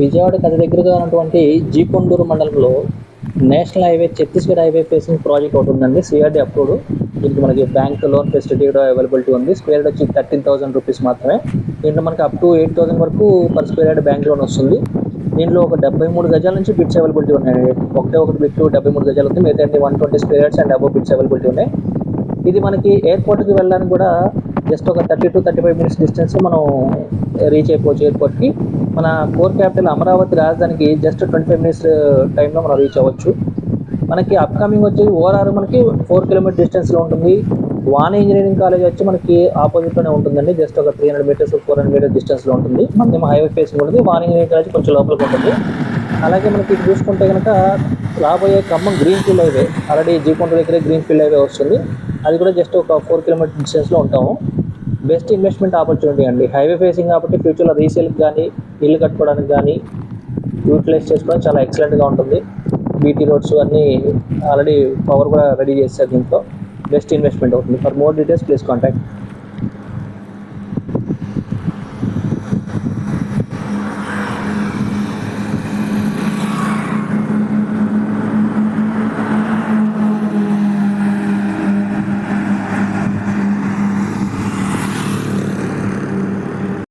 విజయవాడకి అతి దగ్గరగా ఉన్నటువంటి జీకొండూరు మండలంలో national highway Chhattisgarh highway facing project ఒకటి ఉందండి. CRD approved. దీనికి మనకి బ్యాంక్ లోన్ ఫెసిలిటీ కూడా అవైలబిలిటీ ఉంది. స్క్వేర్ యార్డ్ వచ్చి 13,000 రూపీస్ మాత్రమే. దీంట్లో మనకి అప్ టు 8,000 వరకు per square yard bank loan వస్తుంది. దీంట్లో ఒక 73 గజాల నుంచి బిట్స్ అవైలబిలిటీ ఉన్నాయి. ఒకటి బిట్ 73 గజాలు ఉంది. మిగతా 120 square yards and above bits availability ఉన్నాయి. ఇది మనకి ఎయిర్పోర్ట్కి వెళ్ళడానికి కూడా జస్ట్ ఒక 30 to 35 మినిట్స్ డిస్టెన్స్ మనం రీచ్ అయిపోవచ్చు ఎయిర్పోర్ట్కి. మన కోర్ క్యాపిటల్ అమరావతి రాజధానికి జస్ట్ 25 మినిట్స్ టైంలో మనం రీచ్ అవ్వచ్చు. మనకి అప్కమింగ్ వచ్చేసి ఓఆర్ఆర్ మనకి 4 కిలోమీటర్ డిస్టెన్స్లో ఉంటుంది. వాణి ఇంజనీరింగ్ కాలేజ్ వచ్చి మనకి ఆపోజిట్లోనే ఉంటుందండి. జస్ట్ ఒక 300 మీటర్స్ 400 మీటర్స్ డిస్టెన్స్లో ఉంటుంది. మనకి హైవే ఫేసింగ్ ఉంటుంది. వాణి ఇంజనీరింగ్ కాలేజ్ కొంచెం లోపలికి ఉంటుంది. అలాగే మనకి చూసుకుంటే కనుక రాబోయే Khammam green field highway, already G Konduru దగ్గర గ్రీన్ ఫీల్డ్ హైవే వస్తుంది. అది కూడా జస్ట్ ఒక 4 కిలోమీటర్ డిస్టెన్స్లో ఉంటాము. బెస్ట్ ఇన్వెస్ట్మెంట్ ఆపర్చునిటీ అండి. హైవే ఫేసింగ్ కాబట్టి ఫ్యూచర్లో రీసేల్కి కానీ ఇల్లు కట్టుకోవడానికి కానీ యూటిలైజ్ చేసుకోవడానికి చాలా ఎక్సలెంట్గా ఉంటుంది. బీటీ రోడ్స్ అన్నీ ఆల్రెడీ పవర్ కూడా రెడీ చేస్తారు. దీంట్లో బెస్ట్ ఇన్వెస్ట్మెంట్ అవుతుంది. For more details please contact.